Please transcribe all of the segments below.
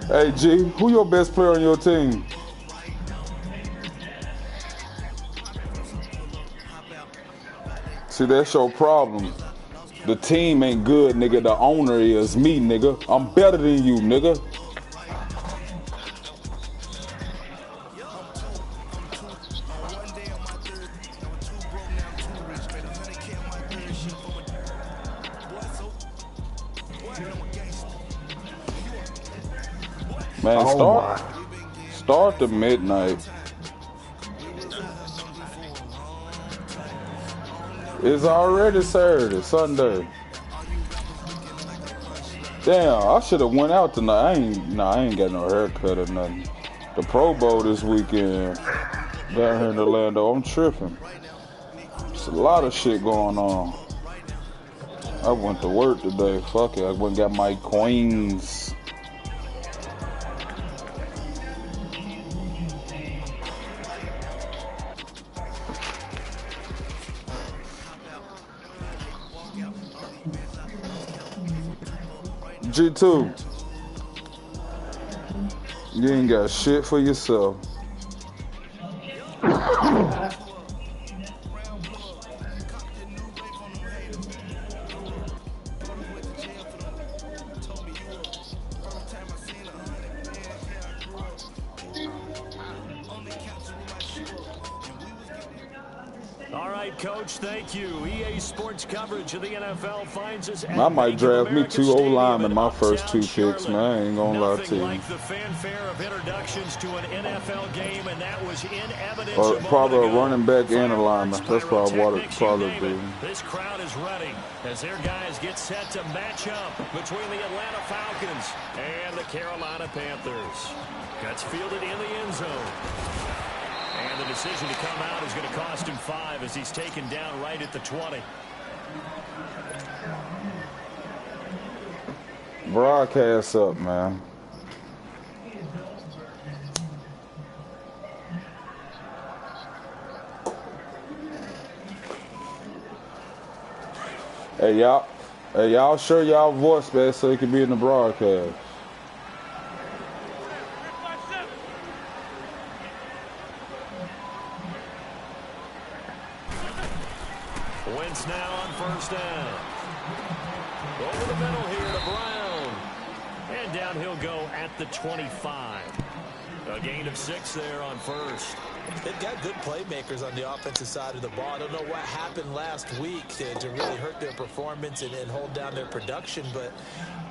Hey, G, who your best player on your team? See, that's your problem. The team ain't good, nigga. The owner is me, nigga. I'm better than you, nigga. Man, start the midnight. It's already Saturday, Sunday. Damn, I should have went out tonight. I ain't got no haircut or nothing. The Pro Bowl this weekend down here in Orlando. I'm tripping. There's a lot of shit going on. I went to work today. Fuck it. I went and got my Queens. G2, you ain't got shit for yourself. Coach, thank you. EA Sports coverage of the NFL finds us. I might draft me 2 O-linemen my first 2 picks, man. I ain't gonna lie to you. Like the fanfare of introductions to an NFL game, and that was in evidence. Or probably a running back and a lineman. That's probably what it probably be. This crowd is ready as their guys get set to match up between the Atlanta Falcons and the Carolina Panthers. Gets fielded in the end zone. And the decision to come out is going to cost him 5 as he's taken down right at the 20. Broadcast up, man. Hey, y'all sure y'all voice back so it can be in the broadcast. Wentz now on first down. Over the middle here to Brown. And down he'll go at the 25. A gain of 6 there on first. They've got good playmakers on the offensive side of the ball. I don't know what happened last week to really hurt their performance and hold down their production, but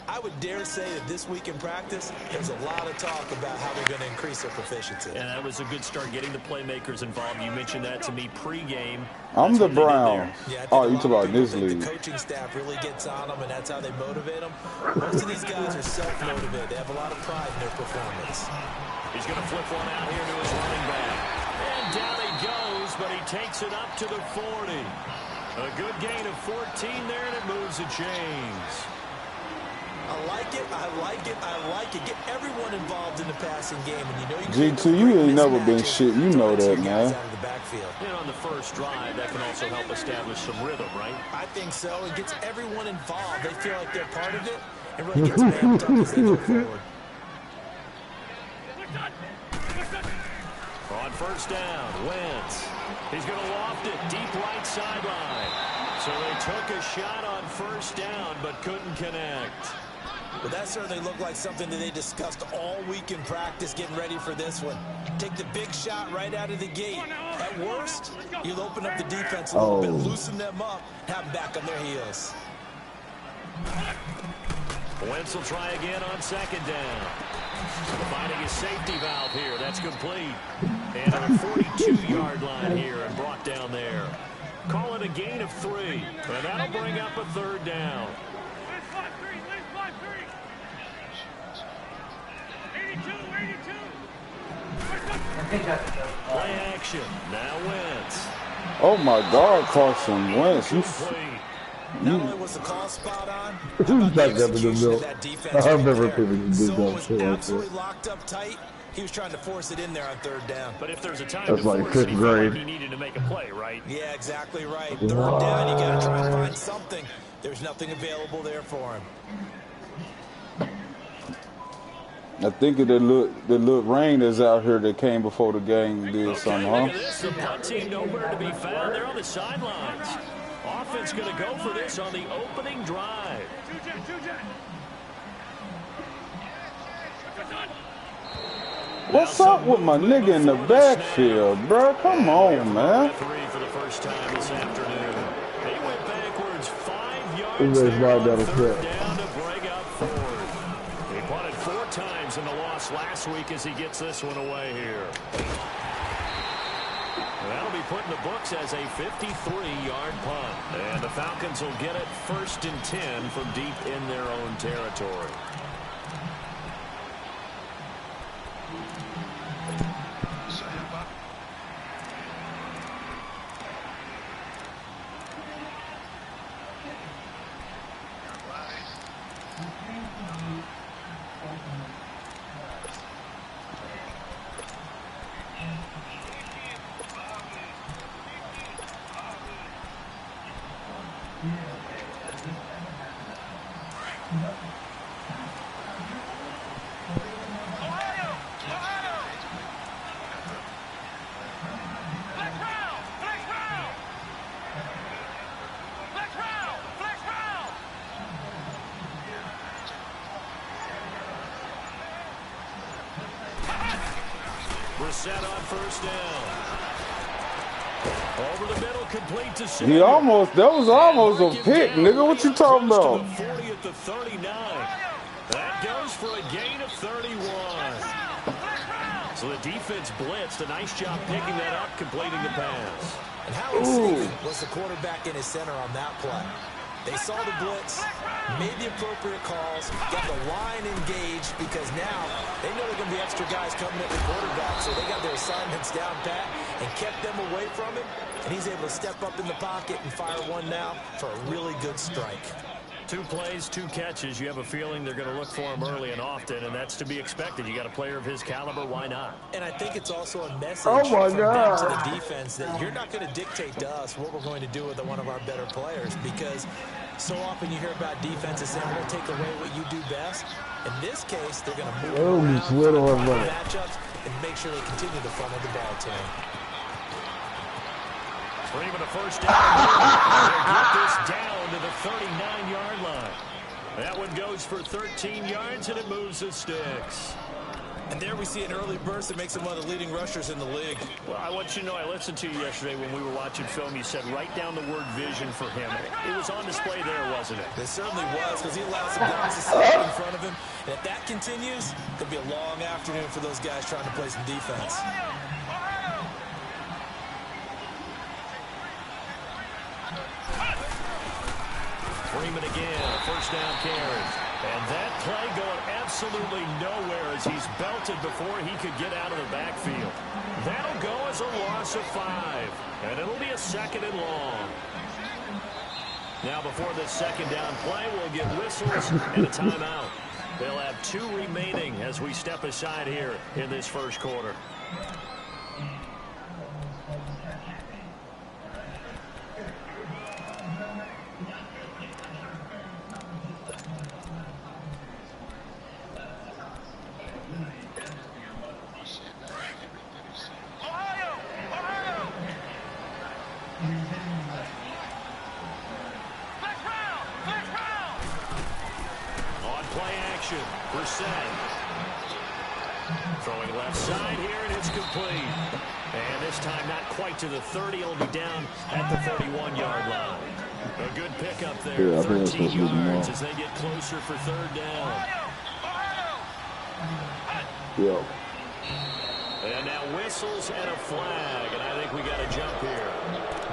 I would dare say that this week in practice, there's a lot of talk about how they're going to increase their proficiency. And that was a good start getting the playmakers involved. You mentioned that to me pregame. I'm the Brown. Yeah, oh, you talk about this league. The coaching staff really gets on them, and that's how they motivate them. Most of these guys are self-motivated. They have a lot of pride in their performance. He's going to flip one out here to his running back. And down he goes, but he takes it up to the 40. A good gain of 14 there, and it moves the chains. I like it, I like it, I like it. Get everyone involved in the passing game. And you know G2, you ain't never been shit. You know that, man. And on the first drive, that can also help establish some rhythm, right? I think so. It gets everyone involved. They feel like they're part of it. It really gets amped up as they go forward. On first down, Wentz. He's going to loft it deep right sideline. So they took a shot on first down, but couldn't connect. Well, that certainly looked like something that they discussed all week in practice, getting ready for this one. Take the big shot right out of the gate. At worst, you'll open up the defense a little bit, loosen them up, have them back on their heels. Wentz will try again on second down. Finding his safety valve here. That's complete. And on a 42-yard line here and brought down there. Call it a gain of 3. And that'll bring up a third down. Play action. Now Wentz. Oh my God, Carson Wentz. Not only was the call spot on, I remember people who did that shit like absolutely locked up tight. He was trying to force it in there on third down. But if there's a time That's to like force fifth it, grade. he needed to make a play, right? Yeah, exactly right. Third down, you got to try and find something. There's nothing available there for him. I think the little rain is out here that came before the game did something, huh? Look at this. The punt team nowhere to be found. They're on the sidelines. Offense going to go for this on the opening drive. What's up with my nigga in the backfield, bro? Come on, man. For the first time this afternoon. They went backwards 5 yards Right there on down the third field. down to bring up fourth. He punted 4 times in the loss last week as he gets this one away here. That'll be put in the books as a 53-yard punt. And the Falcons will get it 1st and 10 from deep in their own territory. Set on 1st down. Over the middle, complete to Sam. That was almost a pick, nigga. What you talking about? 40 at the 39. That goes for a gain of 31. So the defense blitzed. A nice job picking that up, completing the pass. And how safe was the quarterback in his center on that play? They saw the blitz, made the appropriate calls, got the line engaged because now they know there are going to be extra guys coming at the quarterback, so they got their assignments down pat and kept them away from him, and he's able to step up in the pocket and fire one now for a really good strike. 2 plays, 2 catches. You have a feeling they're going to look for him early and often, and that's to be expected. You got a player of his caliber, why not? And I think it's also a message from them to the defense that you're not going to dictate to us what we're going to do with one of our better players, because so often you hear about defenses saying, we're going to take away what you do best. In this case, they're going to move around matchups and make sure they continue to funnel the ball to him. Freeman a 1st down. They'll get this down to the 39-yard line. That one goes for 13 yards, and it moves the sticks. And there we see an early burst that makes him one of the leading rushers in the league. Well, I want you to know, I listened to you yesterday when we were watching film. You said write down the word vision for him. It was on display there, wasn't it? It certainly was, because he allows some guys to step in front of him. And if that continues, it could be a long afternoon for those guys trying to play some defense. Freeman again, a 1st down carry. And that play going absolutely nowhere as he's belted before he could get out of the backfield. That'll go as a loss of 5. And it'll be a 2nd and long. Now before this 2nd down play, we'll get whistles and a timeout. They'll have 2 remaining as we step aside here in this 1st quarter. Throwing left side here, and it's complete. And this time not quite to the 30. It'll be down at the 31-yard line. A good pickup there, Yeah, 13 yards as they get closer for 3rd down. Yep. And now whistles and a flag, and I think we got a jump here.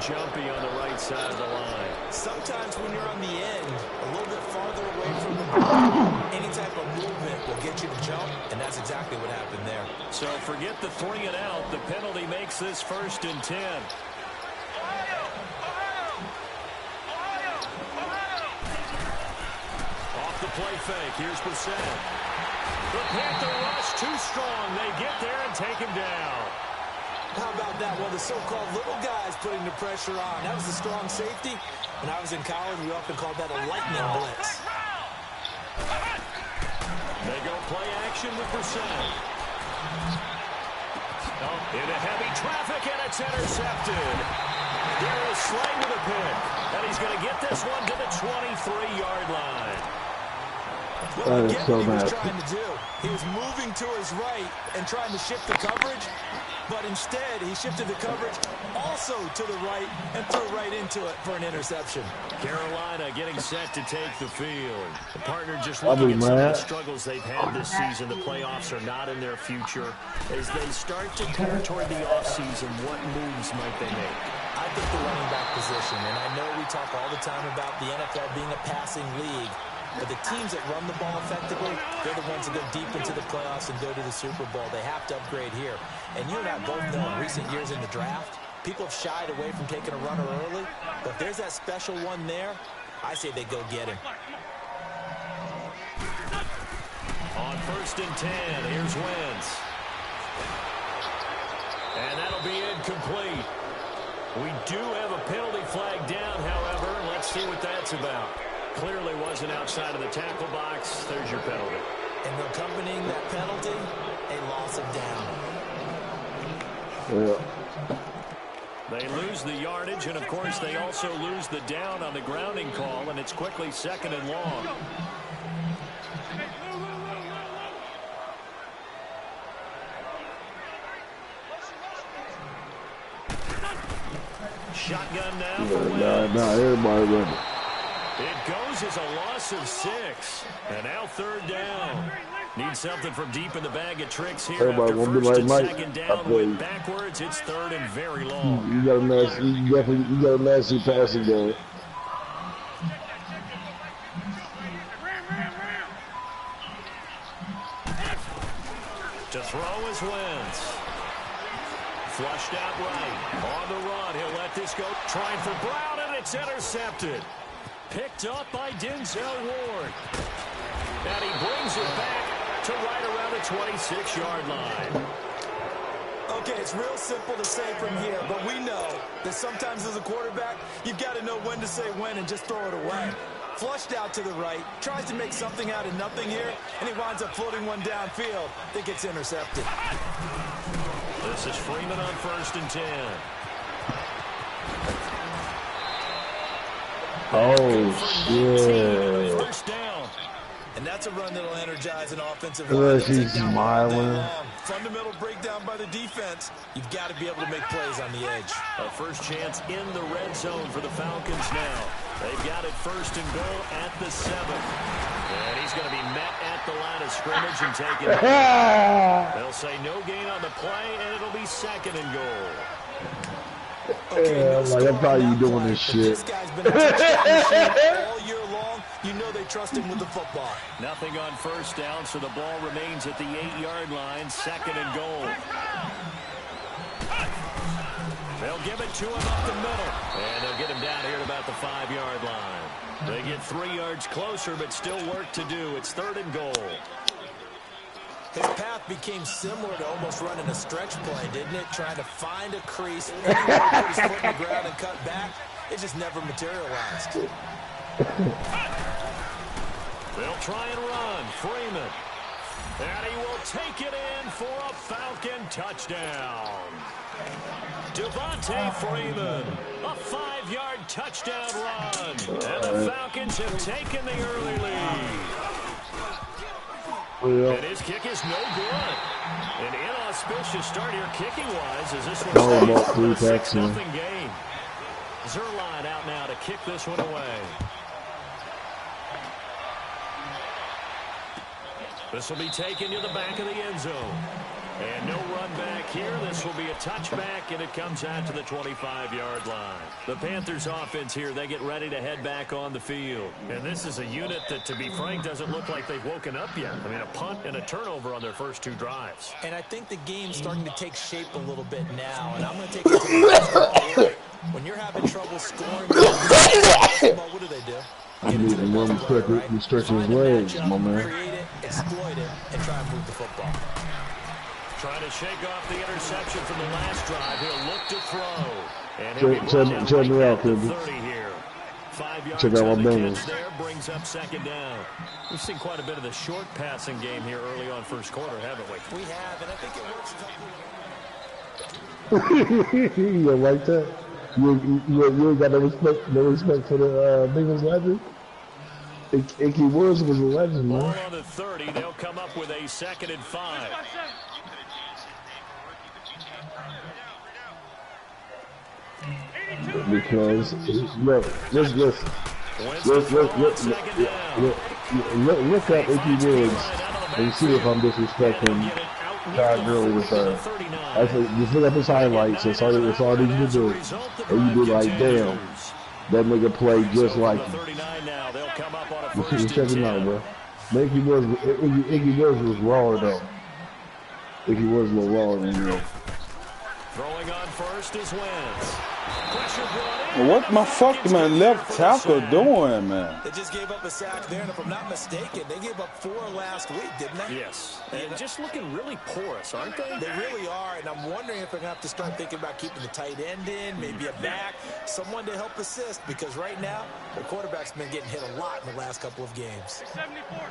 Jumpy on the right side of the line. Sometimes when you're on the end, a little bit farther away from the ball, any type of movement will get you to jump, and that's exactly what happened there. So forget the 3 and out. The penalty makes this 1st and 10. Off the play fake. Here's Brissett. The Panther rush too strong. They get there and take him down. How about that? One of the so-called little guys putting the pressure on. That was a strong safety. When I was in college, we often called that a lightning blitz. They go play action. completion with Brissett. Oh, into heavy traffic, and it's intercepted. Darius Slay with a pick. And he's going to get this one to the 23-yard line. Well, again, what he was trying to do. He was moving to his right and trying to shift the coverage, but instead he shifted the coverage also to the right and threw right into it for an interception. Carolina getting set to take the field. The partner just looking at some of the struggles they've had this season. The playoffs are not in their future. As they start to turn toward the offseason, what moves might they make? I think the running back position, and I know we talk all the time about the NFL being a passing league, but the teams that run the ball effectively, they're the ones that go deep into the playoffs and go to the Super Bowl. They have to upgrade here. And you and I both know in recent years in the draft, people have shied away from taking a runner early, but if there's that special one there, I say they go get him. On 1st and 10, here's Wentz. And that'll be incomplete. We do have a penalty flag down, however. Let's see what that's about. Clearly wasn't outside of the tackle box. There's your penalty. And accompanying that penalty, a loss of down. Yeah. They lose the yardage, and of course they also lose the down on the grounding call, and it's quickly 2nd and long. Shotgun now for Wentz. Nah, everybody running. It goes as a loss of 6. And now 3rd down. Need something from deep in the bag of tricks here. Everybody After won't be 1st like and Mike. 2nd down, went backwards. It's 3rd and very long. You got a nasty passing game. To throw is Wentz. Flushed out right. On the run. He'll let this go. Trying for Brown, and it's intercepted. Picked up by Denzel Ward. And he brings it back to right around the 26-yard line. Okay, it's real simple to say from here, but we know that sometimes as a quarterback, you've got to know when to say when and just throw it away. Flushed out to the right, tries to make something out of nothing here, and he winds up floating one downfield that gets intercepted. This is Freeman on 1st and 10. Oh, shit. First down. And that's a run that'll energize an offensive Look, line. she's smiling. Fundamental breakdown by the defense. You've got to be able to make plays on the edge. A first chance in the red zone for the Falcons now. They've got it 1st and goal at the 7. And he's going to be met at the line of scrimmage and taken out. They'll say no gain on the play, and it'll be 2nd and goal. Okay, Yeah, like, I'm proud of you doing this shit. This guy's been a touchdown machine all year long. You know they trust him with the football. Nothing on 1st down, so the ball remains at the 8-yard line, 2nd and goal. They'll give it to him up the middle, and they'll get him down here at about the 5-yard line. They get 3 yards closer, but still work to do. It's 3rd and goal. His path became similar to almost running a stretch play, didn't it? Trying to find a crease, anywhere to put his foot in the ground and cut back. It just never materialized. They'll try and run. Freeman. And he will take it in for a Falcon touchdown. Devontae Freeman. A 5-yard touchdown run. And the Falcons have taken the early lead. And his kick is no good. An inauspicious start here kicking-wise as this one's a 6-0 game. Zerline out now to kick this one away. This will be taken to the back of the end zone. And no run back here. This will be a touchback, and it comes out to the 25-yard line. The Panthers offense here, they get ready to head back on the field. And this is a unit that, to be frank, doesn't look like they've woken up yet. I mean, a punt and a turnover on their first 2 drives. And I think the game's starting to take shape a little bit now, and I'm going to take it to the next. When you're having trouble scoring, what do? I need him to stretch his legs, my man. Create it, exploit it, and try and move the football. Trying to shake off the interception from the last drive. He'll look to throw. And he'll be check me out, the Kirby. 30 here. 5 yards Check out on my the Bengals. catch there, brings up second down. We've seen quite a bit of the short passing game here early on first quarter, haven't we? We have, and I think it works. You don't like that? You ain't got no respect for the Bengals legend? Icky Woods was a legend, Ball man. on the 30. They'll come up with a 2nd and 5. Because look up Icky Woods and see if I'm disrespecting Todd Gurley with her. I said, just look up his highlights. That's all you can do. And you be like, damn, that nigga played just like him. You check him out, bro. Icky Woods was raw though. Icky Woods was raw than you. Throwing on first is Wentz. What my fuck my left tackle doing, man? They just gave up a sack there, and if I'm not mistaken, they gave up 4 last week, didn't they? Yes. And just looking really porous, aren't they? They really are, and I'm wondering if they're going to have to start thinking about keeping the tight end in, maybe a back, someone to help assist, because right now, the quarterback's been getting hit a lot in the last couple of games. 74.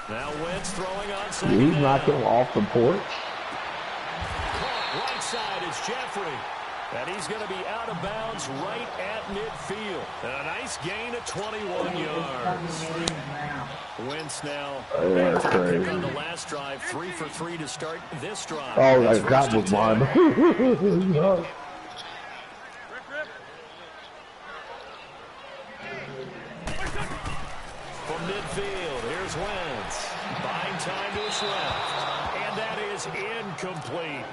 Now Wentz throwing on second. He's knocking him off the porch. Right side is Jeffrey. And he's going to be out of bounds right at midfield. And a nice gain of 21 yards. Wentz now That's crazy. on the last drive, 3 for 3 to start this drive. Oh, that was mine. From midfield, here's Wentz. Buying time to his left. And that is incomplete.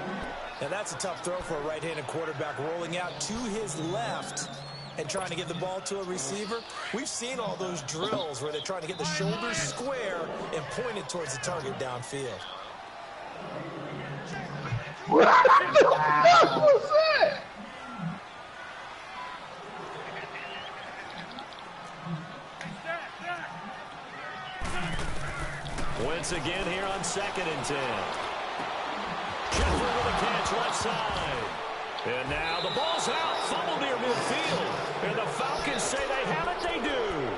Now that's a tough throw for a right-handed quarterback, rolling out to his left and trying to get the ball to a receiver. We've seen all those drills where they're trying to get the shoulders square and point it towards the target downfield. What the fuck was that? Wentz again here on 2nd and 10. Jeffrey with a catch left side. And now the ball's out. Fumble near midfield. And the Falcons say they have it. They do.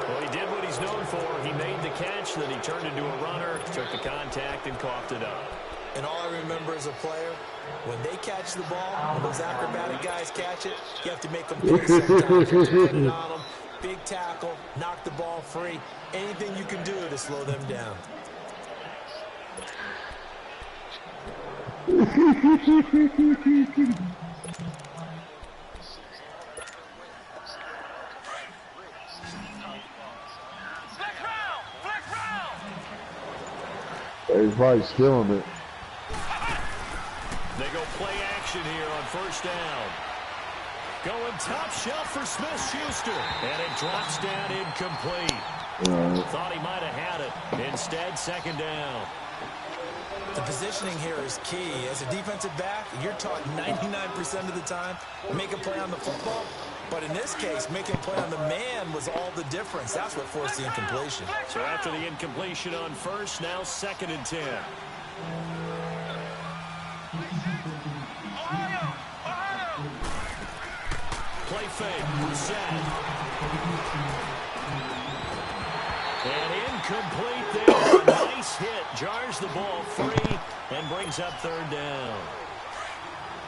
Well, he did what he's known for. He made the catch, then he turned into a runner, took the contact, and coughed it up. And all I remember as a player, when they catch the ball, when those acrobatic guys catch it, you have to make them pay sometimes. You have to put it on them. Big tackle, knock the ball free. Anything you can do to slow them down. He's probably stealing it. They go play action here on first down. Going top shelf for Smith-Schuster. And it drops down incomplete. Thought he might have had it. Instead, 2nd down. The positioning here is key. As a defensive back, you're taught 99% of the time, make a play on the football. But in this case, making a play on the man was all the difference. That's what forced the incompletion. So after the incompletion on first, now 2nd and 10. Play fake, Brissett. And incomplete there. Nice hit. Jars the ball free and brings up 3rd down.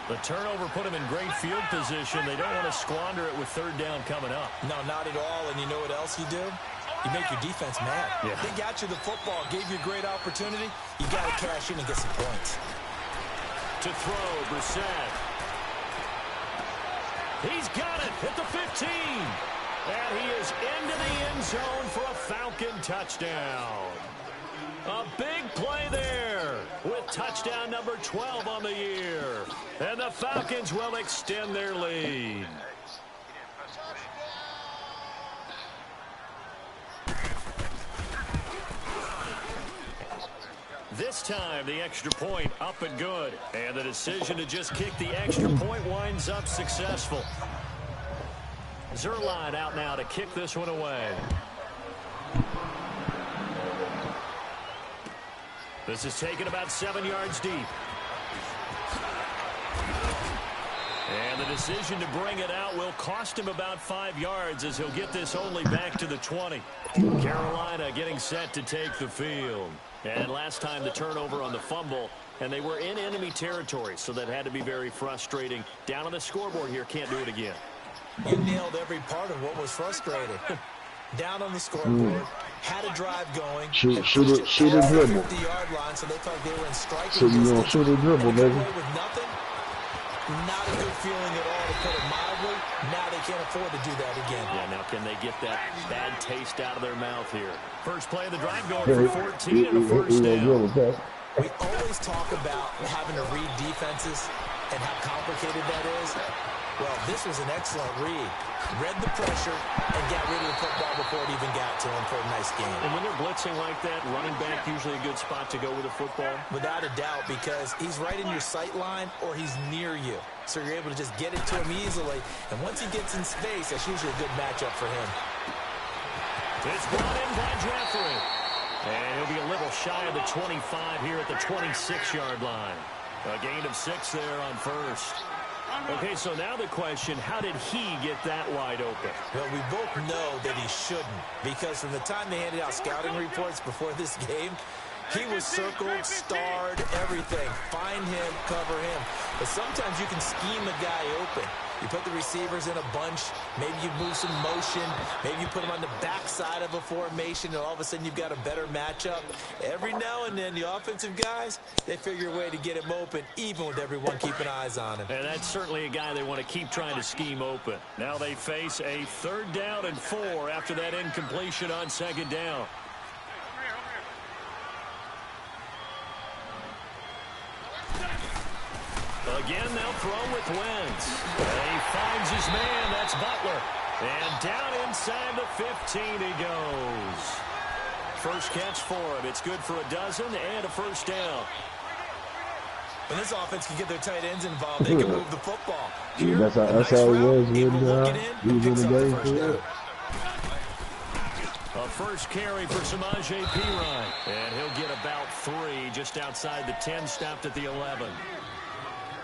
The turnover put him in great field position. They don't want to squander it with 3rd down coming up. No, not at all. And you know what else you do? You make your defense mad. Yeah. They got you the football, gave you a great opportunity. You got to cash in and get some points. To throw, Brissett. He's got it at the 15. And he is into the end zone for a Falcon touchdown. A big play there with touchdown number 12 on the year. And the Falcons will extend their lead. This time, the extra point up and good. And the decision to just kick the extra point winds up successful. Zerline out now to kick this one away. This is taken about 7 yards deep. And the decision to bring it out will cost him about 5 yards as he'll get this only back to the 20. Carolina getting set to take the field. And last time the turnover on the fumble, and they were in enemy territory, so that had to be very frustrating. Down on the scoreboard here, can't do it again. You nailed every part of what was frustrating. Down on the scoreboard, had a drive going. Shoot a dribble. 50-yard line, so they thought they were in striking So you gonna distance. shoot a dribble, baby? With nothing, not a good feeling at all, to put it mildly. Now they can't afford to do that again. Yeah, now can they get that bad taste out of their mouth here? First play of the drive going for 14 and a first down. We always talk about having to read defenses and how complicated that is. Well, this was an excellent read. Read the pressure and got rid of the football before it even got to him for a nice game. And when they're blitzing like that, running back usually a good spot to go with a football? Without a doubt, because he's right in your sight line or he's near you. So you're able to just get it to him easily. And once he gets in space, that's usually a good matchup for him. It's brought in by Jeffrey. And he'll be a little shy of the 25 here at the 26-yard line. A gain of 6 there on first. Okay, so now the question, how did he get that wide open? Well, we both know that he shouldn't, because from the time they handed out scouting reports before this game, he was circled, starred, everything. Find him, cover him. But sometimes you can scheme a guy open. You put the receivers in a bunch. Maybe you move some motion. Maybe you put them on the backside of a formation, and all of a sudden you've got a better matchup. Every now and then, the offensive guys, they figure a way to get him open, even with everyone keeping eyes on him. And that's certainly a guy they want to keep trying to scheme open. Now they face a 3rd down and 4 after that incompletion on 2nd down. Again, they'll throw with Wentz. He finds his man. That's Butler. And down inside the 15 he goes. First catch for him. It's good for a dozen and a first down. When this offense can get their tight ends involved, they can move the football. Here, that's how it was when he was in the game. A first carry for Samaje Perine. And he'll get about 3 just outside the 10, stopped at the 11.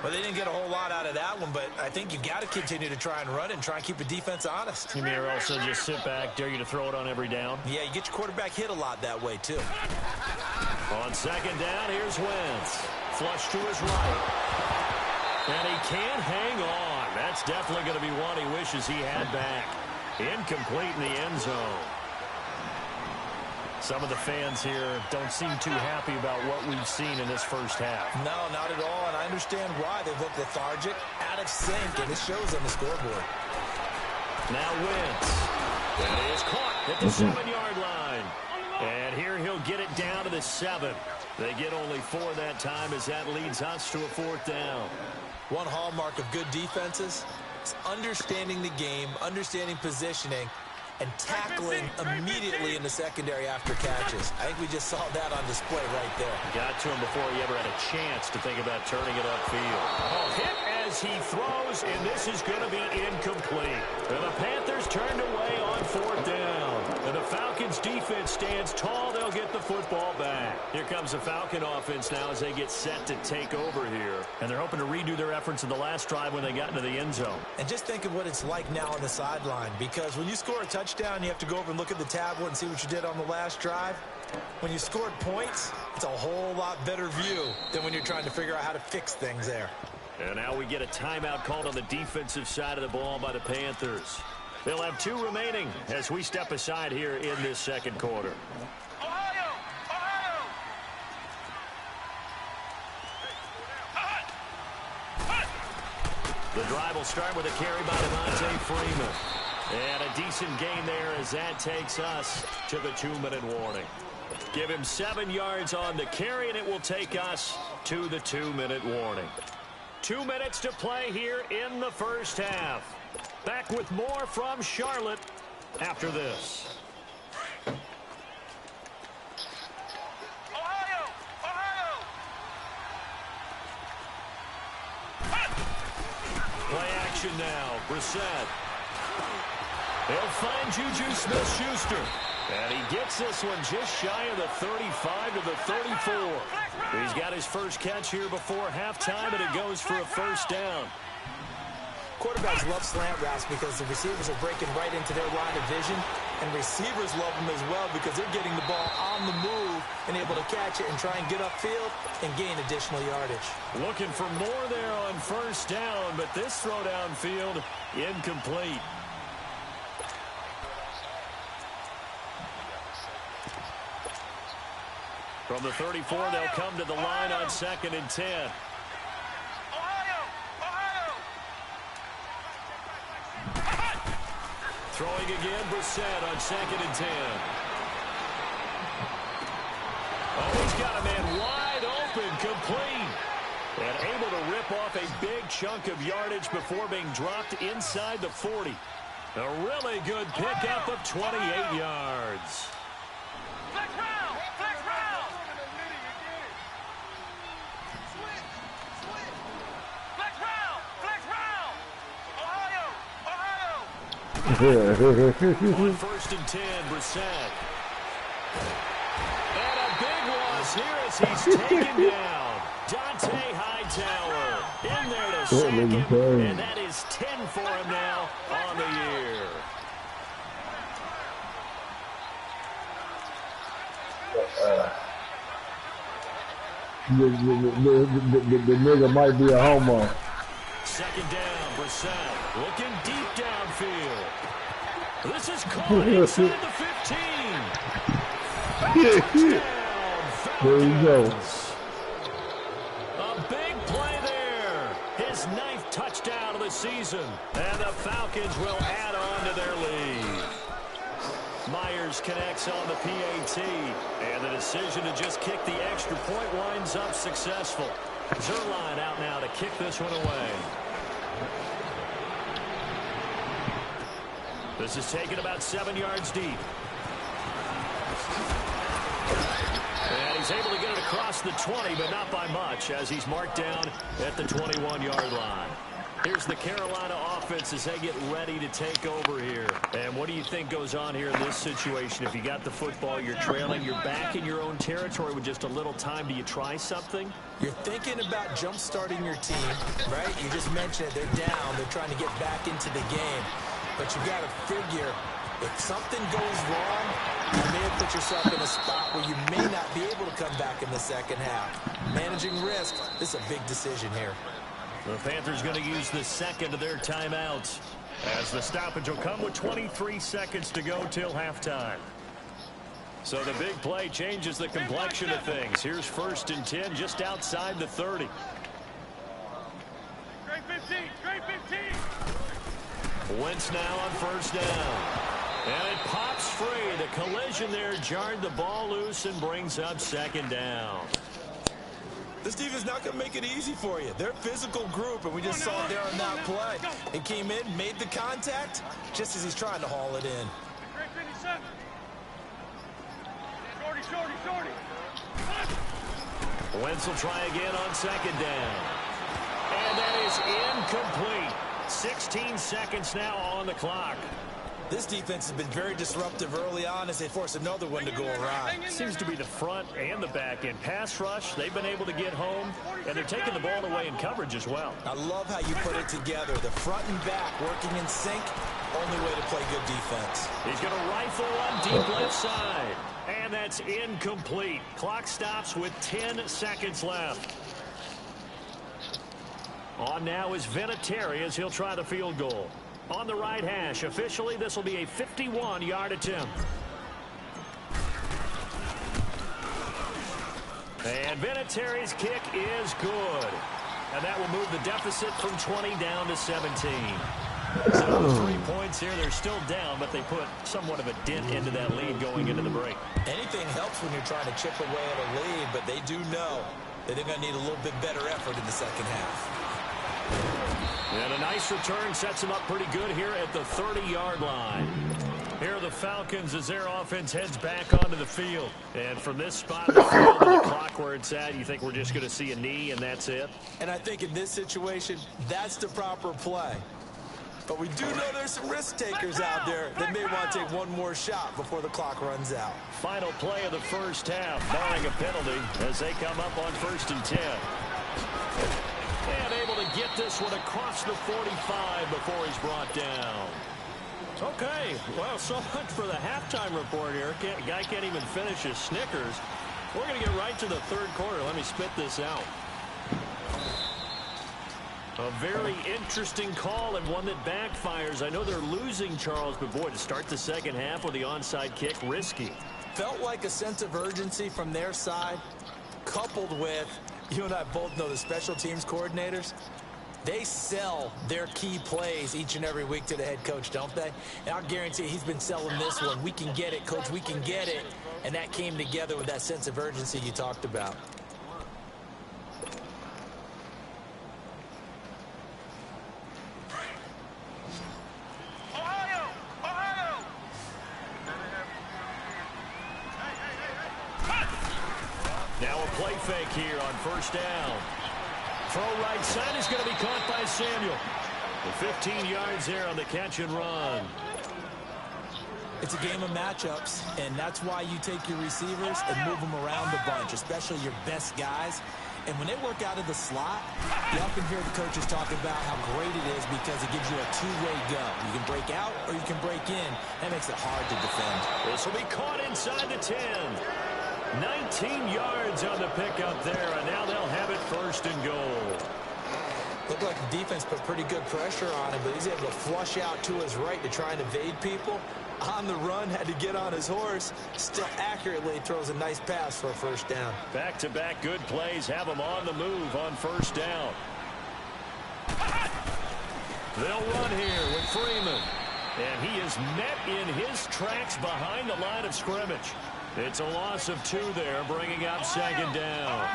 Well, they didn't get a whole lot out of that one, but I think you've got to continue to try and run and try and keep the defense honest. You may also just sit back, dare you to throw it on every down. Yeah, you get your quarterback hit a lot that way, too. On 2nd down, here's Wentz. Flush to his right. And he can't hang on. That's definitely going to be one he wishes he had back. Incomplete in the end zone. Some of the fans here don't seem too happy about what we've seen in this first half. No, not at all, and I understand why. They've looked lethargic, out of sync, and it shows on the scoreboard. Now Wentz. That is caught at the 7-yard line. And here he'll get it down to the 7. They get only 4 that time as that leads us to a 4th down. One hallmark of good defenses is understanding the game, understanding positioning, and tackling immediately in the secondary after catches. I think we just saw that on display right there. Got to him before he ever had a chance to think about turning it upfield. Oh, hit as he throws, and this is going to be incomplete. And the Panthers turned away on 4th down. And the Falcons defense stands tall. They'll get the football back. Here comes the Falcon offense now as they get set to take over here. And they're hoping to redo their efforts in the last drive when they got into the end zone. And just think of what it's like now on the sideline, because when you score a touchdown, you have to go over and look at the tablet and see what you did on the last drive. When you scored points, it's a whole lot better view than when you're trying to figure out how to fix things there. And now we get a timeout called on the defensive side of the ball by the Panthers. They'll have 2 remaining as we step aside here in this 2nd quarter. The drive will start with a carry by Devontae Freeman. And a decent gain there as that takes us to the 2-minute warning. Give him 7 yards on the carry, and it will take us to the 2-minute warning. 2 minutes to play here in the first half. Back with more from Charlotte after this. Play action now. Brissett. He'll find Juju Smith-Schuster. And he gets this one just shy of the 35 to the 34. He's got his first catch here before halftime, and it goes for a first down. Quarterbacks love slant routes because the receivers are breaking right into their line of vision, and receivers love them as well because they're getting the ball on the move and able to catch it and try and get upfield and gain additional yardage. Looking for more there on first down, but this throw downfield incomplete. From the 34, they'll come to the line on 2nd and 10. Throwing again, Brissett on 2nd and 10. Oh, he's got a man wide open, complete. And able to rip off a big chunk of yardage before being dropped inside the 40. A really good pickup of 28 yards. Flex round! Flex round! Flex round! Flex round! Ohio! Ohio! On 1st and 10, Brissett. And a big loss here as he's taken down. Dante Hightower in there to sack him, and that is 10 for him now on the year. The nigga might be a homo. 2nd down, Brissett looking deep downfield. This is caught inside the 15. Touchdown, There you go. a big play there. His 9th touchdown of the season. And the Falcons will add on to their lead. Myers connects on the PAT. And the decision to just kick the extra point winds up successful. Zerline out now to kick this one away. This is taken about 7 yards deep. And he's able to get it across the 20, but not by much, as he's marked down at the 21-yard line. Here's the Carolina offense as they get ready to take over here. And what do you think goes on here in this situation? If you got the football, you're trailing, you're back in your own territory with just a little time. Do you try something? You're thinking about jump-starting your team, right? You just mentioned it. They're down. They're trying to get back into the game. But you got to figure, if something goes wrong, you may have put yourself in a spot where you may not be able to come back in the second half. Managing risk, this is a big decision here. The Panthers going to use the second of their timeouts, as the stoppage will come with 23 seconds to go till halftime. So the big play changes the complexion of things. Here's 1st and 10 just outside the 30. Straight 15! Straight 15! Wentz now on 1st down. And it pops free. The collision there jarred the ball loose and brings up 2nd down. This defense is not going to make it easy for you. They're a physical group, and we just saw it there on that play. It came in, made the contact, just as he's trying to haul it in. Straight 57! Shorty, shorty, shorty! Wentz will try again on 2nd down. And that is incomplete. 16 seconds now on the clock. This defense has been very disruptive early on as they force another one to go around. Seems to be the front and the back end. Pass rush, they've been able to get home, and they're taking the ball away in coverage as well. I love how you put it together. The front and back working in sync, only way to play good defense. He's going to rifle one deep left side, and that's incomplete. Clock stops with 10 seconds left. On now is Vinatieri as he'll try the field goal. On the right hash, officially, this will be a 51-yard attempt. And Vinatieri's kick is good. And that will move the deficit from 20 down to 17. So 3 points here. They're still down, but they put somewhat of a dent into that lead going into the break. Anything helps when you're trying to chip away at a lead, but they do know that they're going to need a little bit better effort in the second half. And a nice return sets them up pretty good here at the 30-yard line. Here are the Falcons as their offense heads back onto the field. And from this spot in the field and the clock where it's at, you think we're just going to see a knee and that's it? And I think in this situation, that's the proper play. But we do know there's some risk takers out there that may want to take one more shot before the clock runs out. Final play of the first half, barring a penalty, as they come up on 1st and 10. And able to get this one across the 45 before he's brought down. Okay, well, so much for the halftime report here. Guy can't even finish his Snickers. We're going to get right to the third quarter. Let me spit this out. A very interesting call and one that backfires. I know they're losing, Charles, but boy, to start the second half with the onside kick, risky. Felt like a sense of urgency from their side, coupled with, you and I both know the special teams coordinators, they sell their key plays each and every week to the head coach, don't they? And I'll guarantee he's been selling this one. We can get it, coach, we can get it. And that came together with that sense of urgency you talked about. Now a play fake here on 1st down. Throw right side is going to be caught by Samuel. The 15 yards there on the catch and run. It's a game of matchups, and that's why you take your receivers and move them around a bunch, especially your best guys. And when they work out of the slot, you often hear the coaches talk about how great it is because it gives you a two-way go. You can break out or you can break in. That makes it hard to defend. This will be caught inside the 10. 19 yards on the pickup there, and now they'll have it 1st and goal. Looked like the defense put pretty good pressure on him, but he's able to flush out to his right to try and evade people. On the run, had to get on his horse. Still accurately throws a nice pass for a 1st down. Back-to-back good plays have him on the move on 1st down. They'll run here with Freeman. And he is met in his tracks behind the line of scrimmage. It's a loss of 2 there, bringing up 2nd down.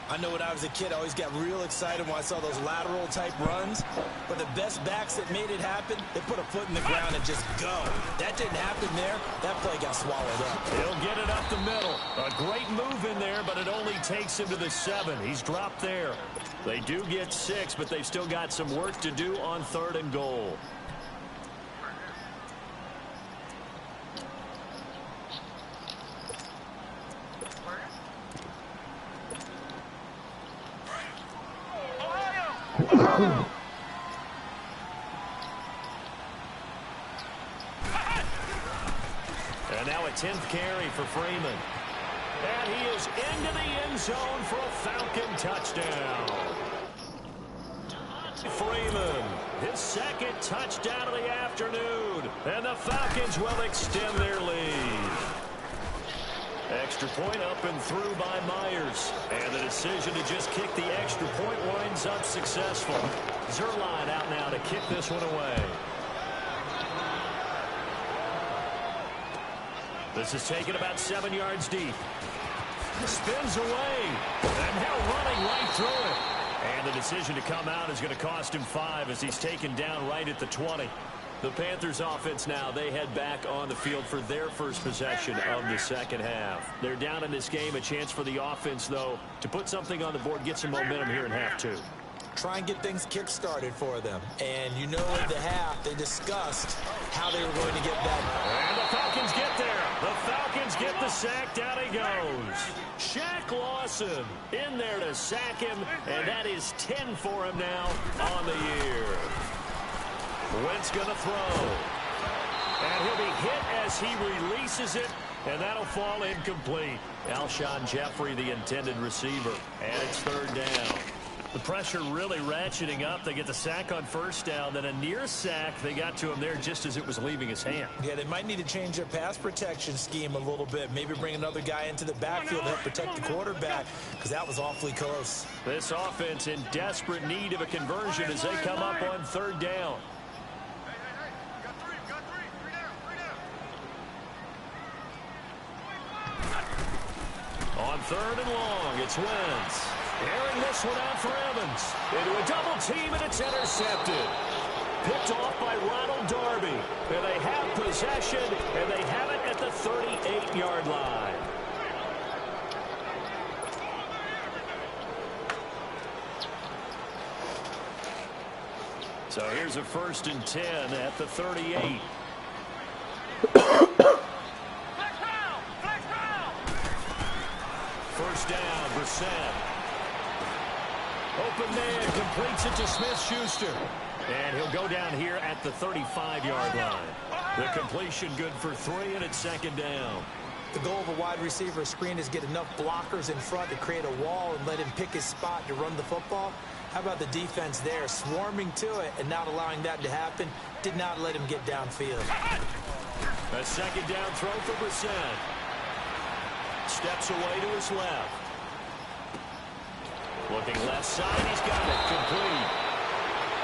I know when I was a kid, I always got real excited when I saw those lateral type runs. But the best backs that made it happen, they put a foot in the ground and just go. That didn't happen there. That play got swallowed up. He'll get it up the middle. A great move in there, but it only takes him to the 7. He's dropped there. They do get 6, but they've still got some work to do on 3rd and goal. And now a 10th carry for Freeman. And he is into the end zone for a Falcon touchdown. Freeman, his 2nd touchdown of the afternoon. And the Falcons will extend their lead. Extra point up and through by Myers. And the decision to just kick the extra point winds up successful. Zerline out now to kick this one away. This is taken about 7 yards deep. Spins away. And now running right through it. And the decision to come out is going to cost him 5 as he's taken down right at the 20. The Panthers offense now, they head back on the field for their first possession of the second half. They're down in this game. A chance for the offense, though, to put something on the board, get some momentum here in half 2. Try and get things kick-started for them. And you know at the half, they discussed how they were going to get that. And the Falcons get there. The Falcons get the sack. Down he goes. Shaq Lawson in there to sack him. And that is 10 for him now on the year. Wentz going to throw. And he'll be hit as he releases it. And that'll fall incomplete. Alshon Jeffrey, the intended receiver. And it's 3rd down. The pressure really ratcheting up. They get the sack on 1st down. Then a near sack. They got to him there just as it was leaving his hand. Yeah, they might need to change their pass protection scheme a little bit. Maybe bring another guy into the backfield to help protect the quarterback, because that was awfully close. This offense in desperate need of a conversion as they come up on 3rd down. On 3rd and long, it's Wentz. Airing this one out for Evans. Into a double team, and it's intercepted. Picked off by Ronald Darby. And they have possession, and they have it at the 38-yard line. So here's a 1st and 10 at the 38. First down, Brissett. Open man, completes it to Smith-Schuster. And he'll go down here at the 35-yard line. The completion good for 3, and it's 2nd down. The goal of a wide receiver screen is get enough blockers in front to create a wall and let him pick his spot to run the football. How about the defense there, swarming to it and not allowing that to happen? Did not let him get downfield. A 2nd down throw for Brissett. Steps away to his left. Looking left side, he's got it complete.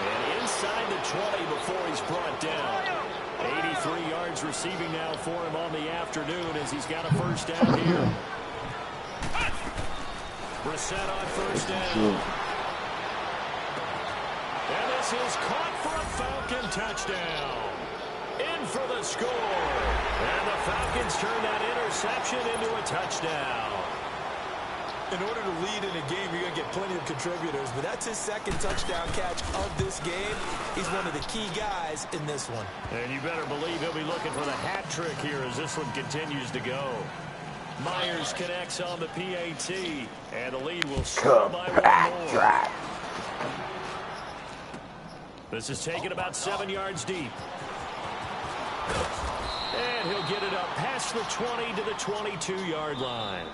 And inside the 20 before he's brought down. 83 yards receiving now for him on the afternoon as he's got a 1st down here. Brissett on 1st down. And this is caught for a Falcon touchdown. In for the score. And the Falcons turn that interception into a touchdown. In order to lead in a game, you're going to get plenty of contributors, but that's his 2nd touchdown catch of this game. He's one of the key guys in this one. And you better believe he'll be looking for the hat trick here as this one continues to go. Myers connects on the PAT, and the lead will slow by 1 more. This is taken about 7 yards deep. And he'll get it up past the 20 to the 22-yard line.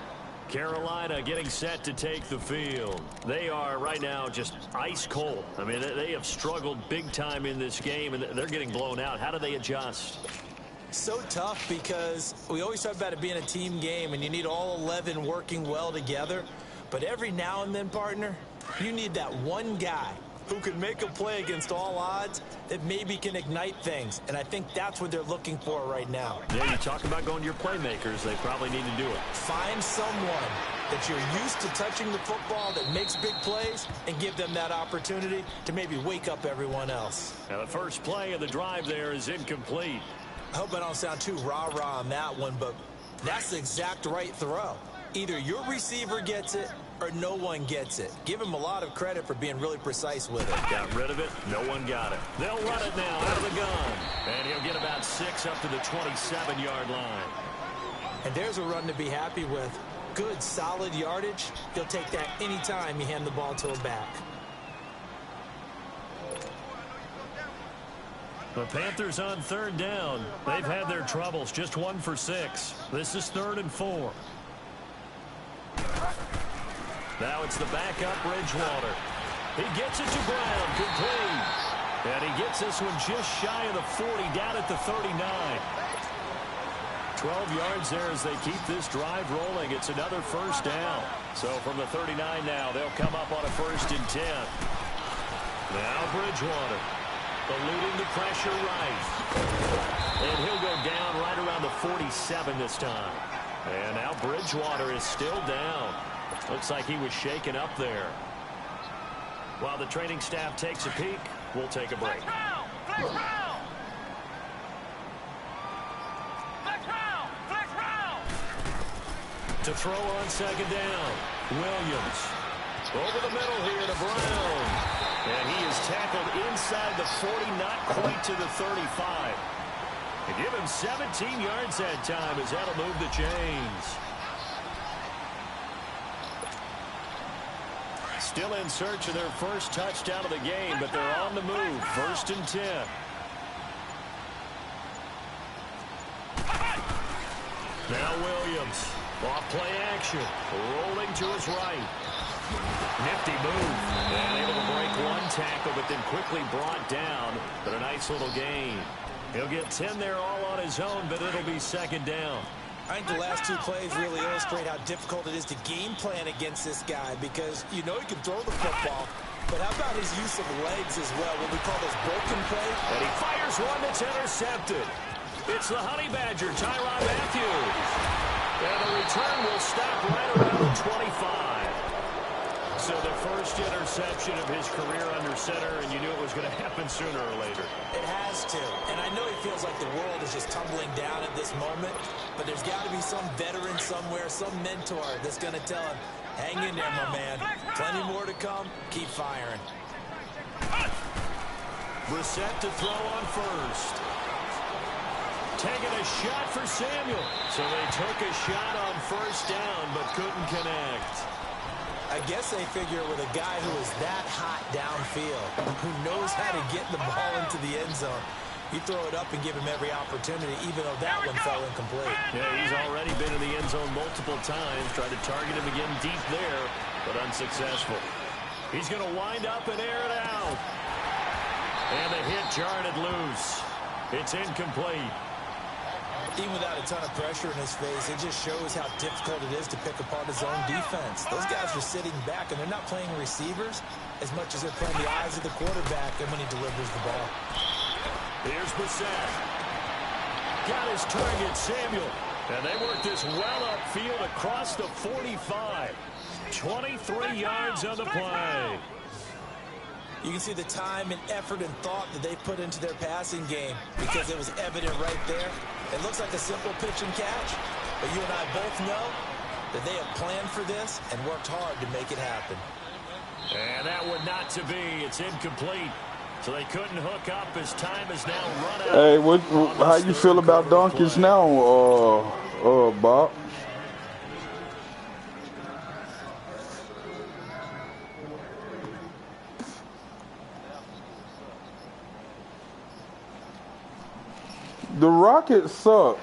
Carolina getting set to take the field. They are right now just ice cold. I mean, they have struggled big time in this game, and they're getting blown out. How do they adjust? So tough because we always talk about it being a team game, and you need all 11 working well together. But every now and then, partner, you need that one guy who can make a play against all odds that maybe can ignite things. And I think that's what they're looking for right now. Yeah, you talk about going to your playmakers. They probably need to do it. Find someone that you're used to touching the football that makes big plays and give them that opportunity to maybe wake up everyone else. Now, the first play of the drive there is incomplete. I hope I don't sound too rah-rah on that one, but that's the exact right throw. Either your receiver gets it or no one gets it. Give him a lot of credit for being really precise with it. Got rid of it. No one got it. They'll run it now out of the gun. And he'll get about 6 up to the 27-yard line. And there's a run to be happy with. Good, solid yardage. He'll take that anytime you hand the ball to him back. The Panthers on 3rd down. They've had their troubles. Just 1 for 6. This is 3rd and 4. Now it's the backup Bridgewater. He gets it to Brown, complete. And he gets this one just shy of the 40, down at the 39. 12 yards there as they keep this drive rolling. It's another 1st down. So from the 39 now, they'll come up on a 1st and 10. Now Bridgewater eluding the pressure right. And he'll go down right around the 47 this time. And now Bridgewater is still down. Looks like he was shaken up there. While the training staff takes a peek, we'll take a break. To throw on 2nd down, Williams. Over the middle here to Brown. And he is tackled inside the 40, not quite to the 35. And give him 17 yards that time as that'll move the chains. Still in search of their first touchdown of the game, but they're on the move. 1st and 10. Now Williams. Off play action. Rolling to his right. Nifty move. And able to break one tackle, but then quickly brought down. But a nice little gain. He'll get 10 there all on his own, but it'll be 2nd down. I think the last 2 plays really illustrate how difficult it is to game plan against this guy because you know he can throw the football, but how about his use of legs as well, what we call those broken plays? And he fires one that's intercepted. It's the Honey Badger, Tyrann Mathieu. And the return will stop right around the 25. So the first interception of his career under center, and you knew it was going to happen sooner or later. It has to. And I know he feels like the world is just tumbling down at this moment, but there's got to be some veteran somewhere, some mentor that's going to tell him, hang in there, my man. Plenty more to come. Keep firing. Brissett to throw on first. Taking a shot for Samuel. So they took a shot on first down, but couldn't connect. I guess they figure with a guy who is that hot downfield, who knows how to get the ball into the end zone, you throw it up and give him every opportunity, even though that one fell incomplete. Yeah, he's already been in the end zone multiple times. Tried to target him again deep there, but unsuccessful. He's going to wind up and air it out. And the hit jarred it loose. It's incomplete. Even without a ton of pressure in his face, it just shows how difficult it is to pick apart his own defense. Those guys are sitting back, and they're not playing receivers as much as they're playing the eyes of the quarterback and when he delivers the ball. Here's Brissett. Got his target, Samuel. And they work this well upfield across the 45. 23 yards on the play. You can see the time and effort and thought that they put into their passing game because it was evident right there. It looks like a simple pitch and catch, but you and I both know that they have planned for this and worked hard to make it happen. And that one not to be. It's incomplete. So they couldn't hook up as time is now run out. Hey, how you feel about donkeys now, Bob? The Rockets suck.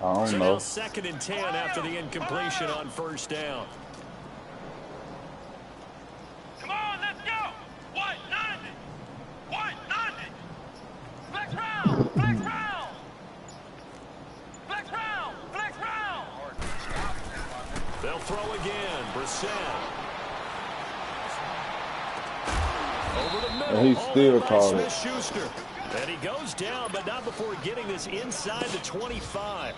I don't know. Now 2nd and 10 after the incompletion on first down. Come on, let's go. What? 90. What? 90. Flex round. Flex round. Flex round. Flex round. They'll throw again. Brissett. Over the middle. And he still caught it. Smith-Schuster. And he goes down, but not before getting this inside the 25.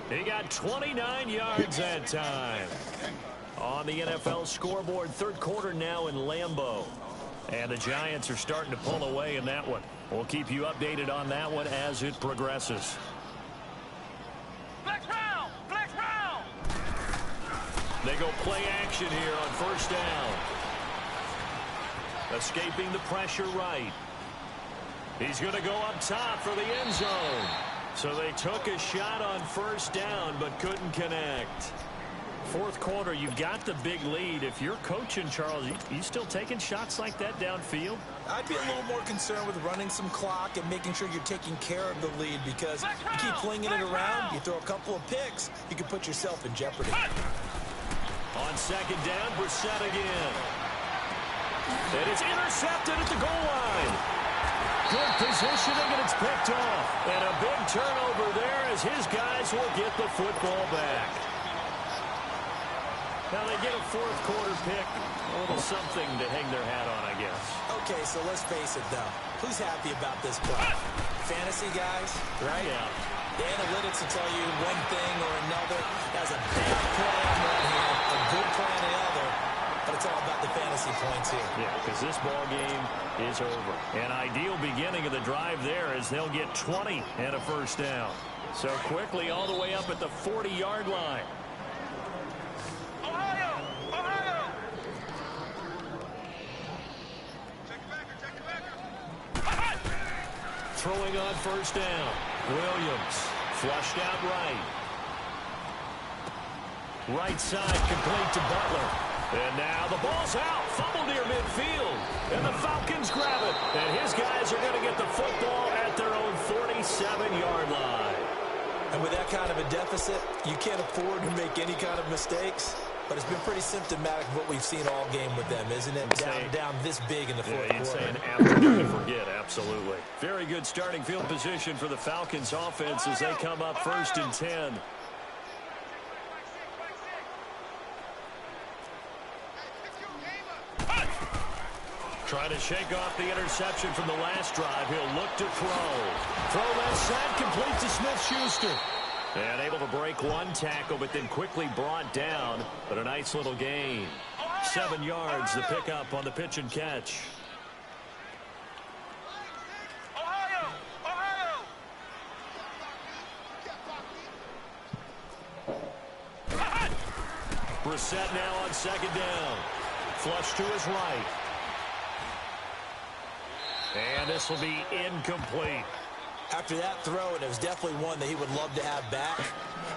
He got 29 yards that time. On the NFL scoreboard, 3rd quarter now in Lambeau. And the Giants are starting to pull away in that one. We'll keep you updated on that one as it progresses. Flex round. Flex round. They go play action here on first down. Escaping the pressure right. He's going to go up top for the end zone. So they took a shot on first down but couldn't connect. 4th quarter, you've got the big lead. If you're coaching, Charles, you still taking shots like that downfield? I'd be a little more concerned with running some clock and making sure you're taking care of the lead because you keep flinging it around, you throw a couple of picks, you can put yourself in jeopardy. On 2nd down, Brissett again. And it's intercepted at the goal line. Good positioning, and it's picked off. And a big turnover there as his guys will get the football back. Now they get a 4th quarter pick. A little something to hang their hat on, I guess. Okay, so let's face it, though. Who's happy about this play? Fantasy guys, right? Yeah. The analytics will tell you one thing or another. That's a bad play on one hand, a good play on the other. But it's all about the fantasy points here. Yeah, because this ball game is over. An ideal beginning of the drive there as they'll get 20 and a first down. So quickly all the way up at the 40-yard line. Ohio. Ohio. Check it back. Throwing on first down. Williams flushed out right. Right side complete to Butler. And now the ball's out. Fumble near midfield. And the Falcons grab it. And his guys are going to get the football at their own 47-yard line. And with that kind of a deficit, you can't afford to make any kind of mistakes. But it's been pretty symptomatic of what we've seen all game with them, isn't it? Down this big in the 4th quarter. You'd say an afternoon to forget, absolutely. Very good starting field position for the Falcons offense as they come up 1st and 10. Trying to shake off the interception from the last drive. He'll look to throw. Throw left side, complete to Smith-Schuster. And able to break one tackle, but then quickly brought down. But a nice little gain. 7 yards, the pickup on the pitch and catch. Ohio. Ohio. Brissett now on 2nd down. Flush to his right. And this will be incomplete. After that throw, and it was definitely one that he would love to have back,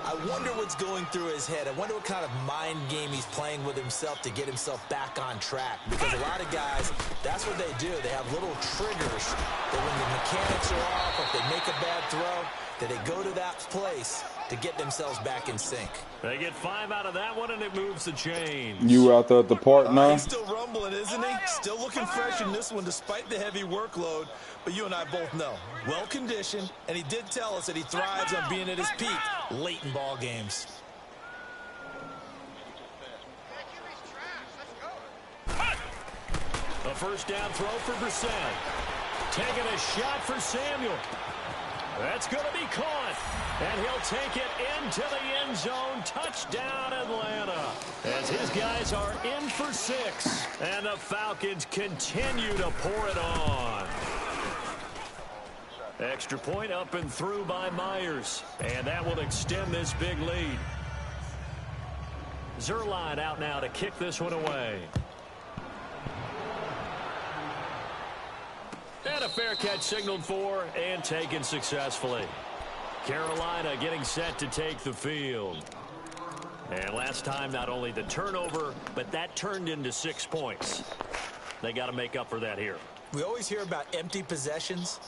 I wonder what's going through his head. I wonder what kind of mind game he's playing with himself to get himself back on track. Because a lot of guys, that's what they do. They have little triggers that when the mechanics are off, or if they make a bad throw, that they go to that place to get themselves back in sync. They get 5 out of that one, and it moves the chains. You out there at the park now? He's still rumbling, isn't he? Still looking fresh in this one despite the heavy workload. But you and I both know, well-conditioned, and he did tell us that he thrives on being at his peak late in ball games. A first down throw for Brissett. Taking a shot for Samuel. That's going to be caught. And he'll take it into the end zone. Touchdown, Atlanta. As his guys are in for 6. And the Falcons continue to pour it on. Extra point up and through by Myers. And that will extend this big lead. Zerline out now to kick this one away. And a fair catch signaled for and taken successfully. Carolina getting set to take the field. And last time, not only the turnover, but that turned into 6 points. They got to make up for that here. We always hear about empty possessions,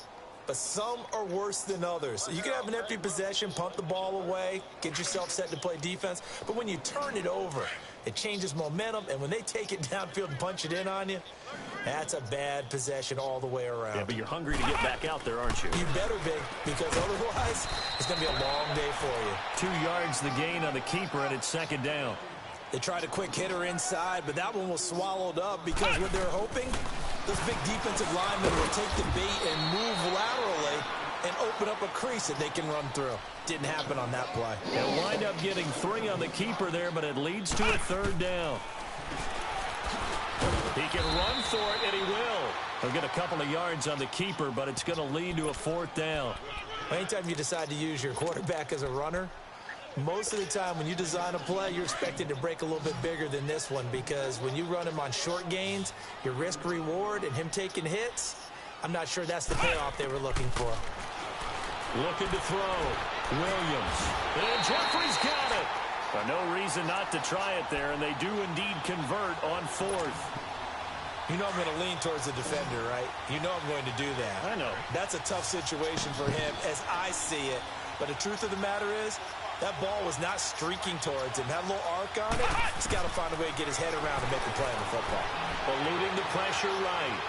but some are worse than others. You can have an empty possession, punt the ball away, get yourself set to play defense, but when you turn it over, it changes momentum, and when they take it downfield and punch it in on you, that's a bad possession all the way around. Yeah, but you're hungry to get back out there, aren't you? You better be, because otherwise, it's going to be a long day for you. 2 yards the gain on the keeper, and it's second down. They tried a quick hitter inside, but that one was swallowed up because what they're hoping, those big defensive linemen will take the bait and move laterally and open up a crease that they can run through. Didn't happen on that play. They'll wind up getting 3 on the keeper there, but it leads to a third down. He can run for it, and he will. He'll get a couple of yards on the keeper, but it's going to lead to a 4th down. Anytime you decide to use your quarterback as a runner, most of the time when you design a play, you're expected to break a little bit bigger than this one, because when you run him on short gains, your risk-reward and him taking hits, I'm not sure that's the payoff they were looking for. Looking to throw. Williams. And Jeffrey's got it. But no reason not to try it there, and they do indeed convert on 4th. You know I'm going to lean towards the defender, right? You know I'm going to do that. I know. That's a tough situation for him as I see it. But the truth of the matter is, that ball was not streaking towards him. Had a little arc on it. He's got to find a way to get his head around and make a play on the football. Eluding the pressure right.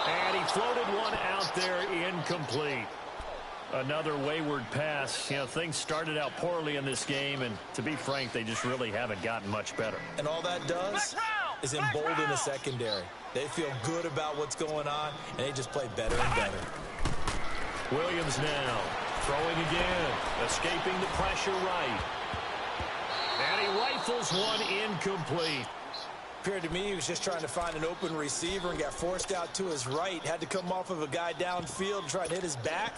And he floated one out there, incomplete. Another wayward pass. You know, things started out poorly in this game, and to be frank, they just really haven't gotten much better. And all that does is embolden the secondary. They feel good about what's going on, and they just play better and better. Williams now throwing again, escaping the pressure right. And he rifles one incomplete. Appeared to me he was just trying to find an open receiver and got forced out to his right. Had to come off of a guy downfield and try to hit his back.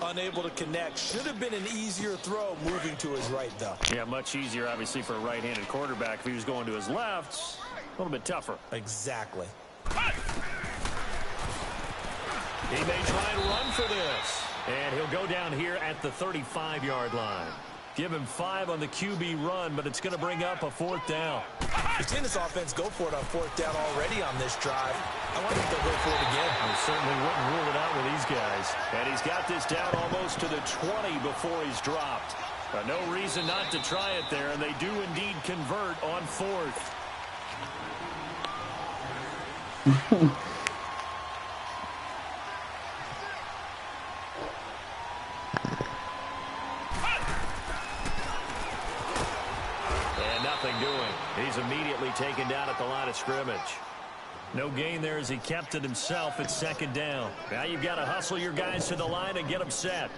Unable to connect. Should have been an easier throw moving to his right, though. Yeah, much easier, obviously, for a right-handed quarterback. If he was going to his left, a little bit tougher. Exactly. He may try and run for this. And he'll go down here at the 35-yard line. Give him 5 on the QB run, but it's going to bring up a 4th down. We've seen this offense go for it on 4th down already on this drive. I wonder if they'll go for it again. I certainly wouldn't rule it out with these guys. And he's got this down almost to the 20 before he's dropped. But no reason not to try it there, and they do indeed convert on 4th. He's immediately taken down at the line of scrimmage. No gain there as he kept it himself at 2nd down. Now you've got to hustle your guys to the line and get them set.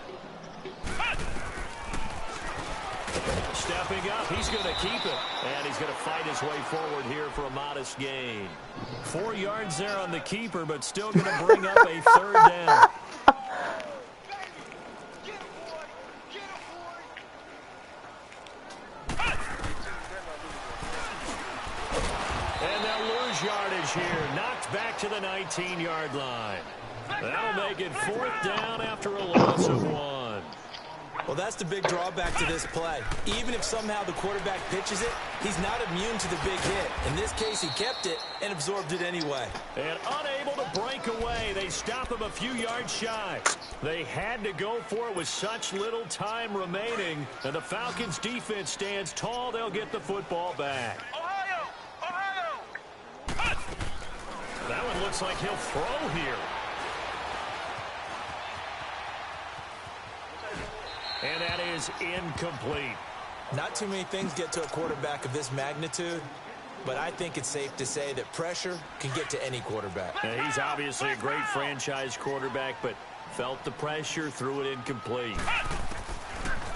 Stepping up, he's going to keep it. And he's going to fight his way forward here for a modest gain. 4 yards there on the keeper, but still going to bring up a 3rd down. yardage here. Knocked back to the 19-yard line. That'll make it 4th down after a loss of 1. Well, that's the big drawback to this play. Even if somehow the quarterback pitches it, he's not immune to the big hit. In this case, he kept it and absorbed it anyway. And unable to break away, they stop him a few yards shy. They had to go for it with such little time remaining. And the Falcons' defense stands tall. They'll get the football back. Ohio! Ohio! That one looks like he'll throw here. And that is incomplete. Not too many things get to a quarterback of this magnitude, but I think it's safe to say that pressure can get to any quarterback. Now, he's obviously a great franchise quarterback, but felt the pressure, threw it incomplete.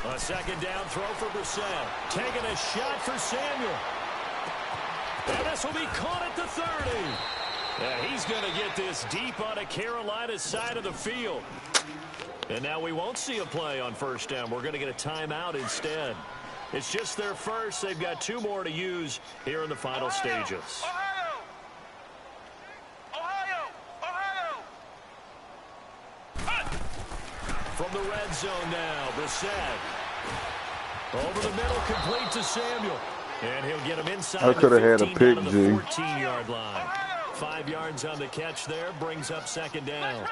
A second down throw for Brissett. Taking a shot for Samuel. And this will be caught at the 30. And he's going to get this deep on a Carolina side of the field. And now we won't see a play on first down. We're going to get a timeout instead. It's just their first. They've got 2 more to use here in the final stages. Ohio! Ohio! Ohio! From the red zone now, Brissett. Over the middle, complete to Samuel. And he'll get him inside I could have had a pick, the G. 14-yard line. 5 yards on the catch there, brings up second down.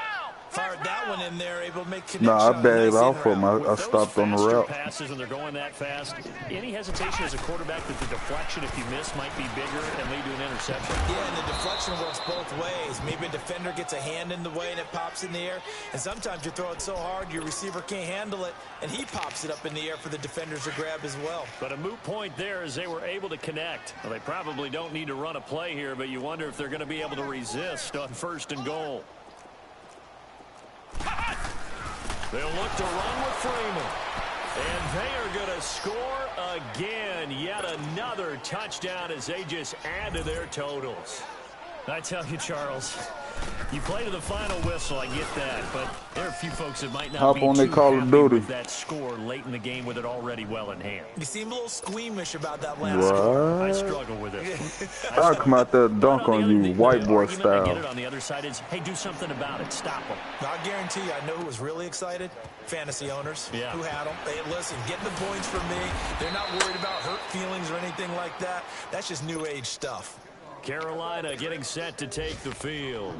Fired that one in there, able to make connection. Nah, I bailed nice out for him. I Those stopped on the faster route. passes and they're going that fast. Any hesitation as a quarterback that the deflection, if you miss, might be bigger and lead to an interception? Yeah, and the deflection works both ways. Maybe a defender gets a hand in the way and it pops in the air. And sometimes you throw it so hard your receiver can't handle it, and he pops it up in the air for the defenders to grab as well. But a moot point there as they were able to connect. Well, they probably don't need to run a play here, but you wonder if they're going to be able to resist on 1st and goal. They'll look to run with Freeman. And they are going to score again. Yet another touchdown as they just add to their totals. I tell you, Charles, you play to the final whistle, I get that. But there are a few folks that might not Hop be on too their Call of happy Duty. with that score late in the game with it already well in hand. You seem a little squeamish about that last score. I What? struggle with it. I'll come out there and dunk on you, white boy I get style. it on the other side is, hey, do something about it. Stop them. I guarantee you, I know who was really excited. Fantasy owners Yeah. who had them. Hey, listen, getting the points for me. They're not worried about hurt feelings or anything like that. That's just new age stuff. Carolina getting set to take the field.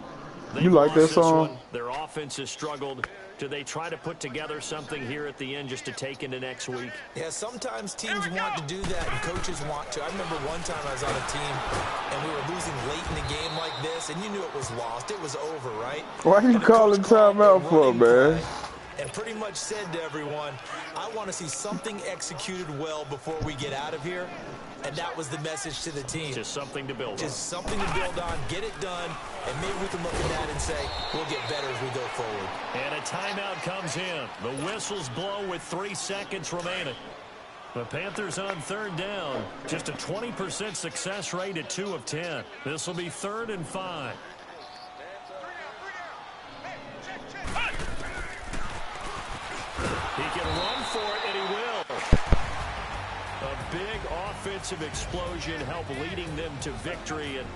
They You like lost that this song? one. Their offense has struggled. Do they try to put together something here at the end just to take into next week? Yeah, sometimes teams want to do that and coaches want to. I remember one time I was on a team and we were losing late in the game like this, and you knew it was lost. It was over, right? Why you And the calling coach called timeout a for, running man? play and pretty much said to everyone, I want to see something executed well before we get out of here. And that was the message to the team. Just something to build on. Just something to build on, get it done, and maybe we can look at that and say, we'll get better as we go forward. And a timeout comes in. The whistles blow with 3 seconds remaining. The Panthers on 3rd down. Just a 20% success rate at 2 of 10. This will be 3rd and 5. He can run for it, and he will. A big offensive explosion help leading them to victory. And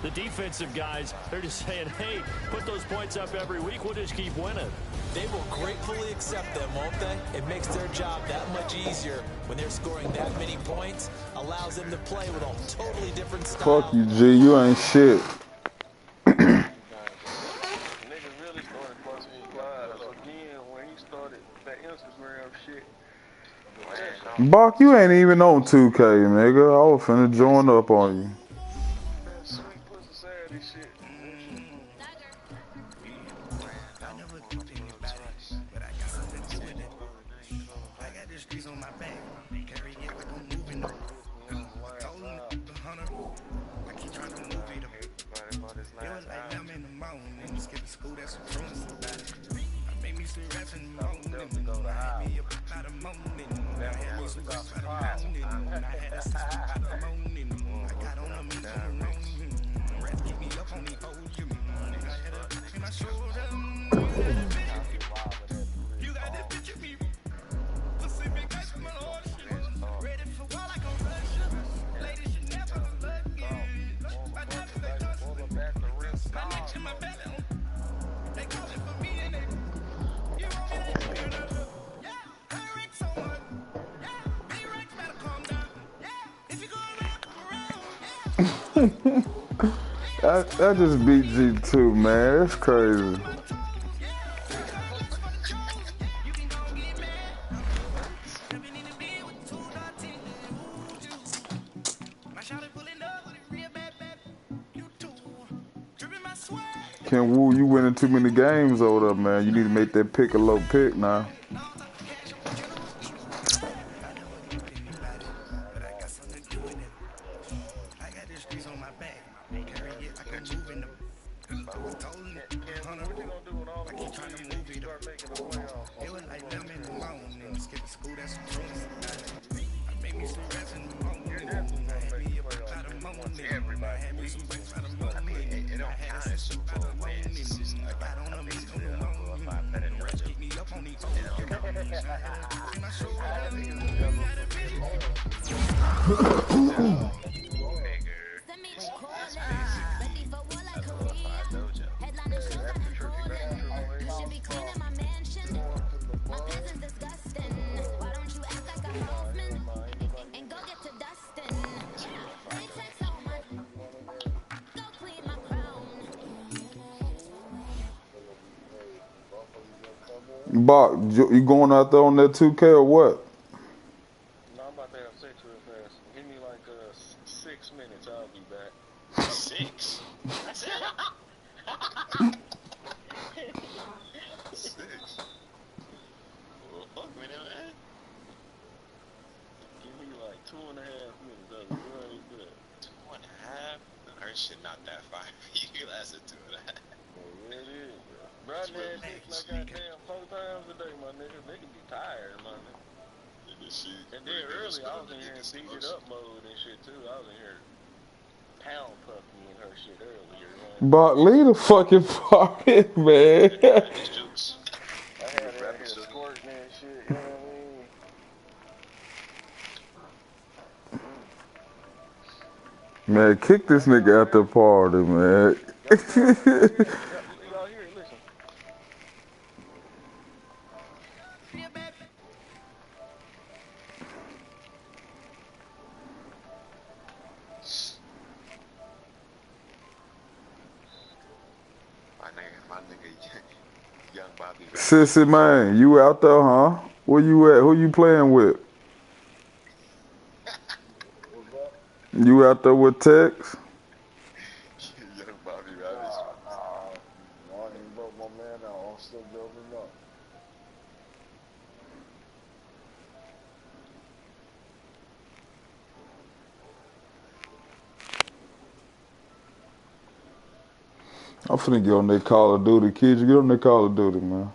the defensive guys, they're just saying, hey, put those points up every week. We'll just keep winning. They will gratefully accept them, won't they? It makes their job that much easier when they're scoring that many points, allows them to play with a totally different style. Fuck you, G. You ain't shit. Niggas really started busting his lines again when he started that Instagram shit. Buck, you ain't even on 2K, nigga. I was finna join up on you. That sweet pussy Saturday shit. I just beat G2, man. That's crazy. Ken Wu, you winning too many games over there, man. You need to make that pick a low pick now. What you gonna do when all the little teams start making the playoffs? What you gonna do and stuff? You're definitely gonna make the playoffs once everybody leaves and stuff. It don't count as Super Bowl wins. It's just like I think still go up by better than regular. It don't count. All niggas is y'all gonna put me in the playoffs. Nigga. That's crazy. I glorify Dojo. That's the truth. That's the truth, man. Bach, you going out there on that 2K or what? No, I'm about to have sex real fast. Give me like 6 minutes. I'll be back. 6. That's it. 6. Well, fuck me, man. Give me like 2.5 minutes. I'll be right back. 2.5? Her shit not that fire. You lasted 2.5. Yeah, it is, bro. Bro, I done sex like goddamn 4 times a day, my nigga. They can be tired, my nigga. And then early, I was in here in beat it up mode and shit too. I was in here pound puffing and her shit earlier, man. Bach, leave the fucking party, man. I had her here squirting and shit, you know what I mean? Man, kick this nigga out the party, man. Y'all hear it, listen. My nigga, young Bobby. Sissy, man, you out there, huh? Where you at? Who you playing with? You out there with Tex? Young Bobby Rabbit. I ain't broke my man out. I'm still building up. I'm finna get on that Call of Duty. Kids, get on that Call of Duty, man.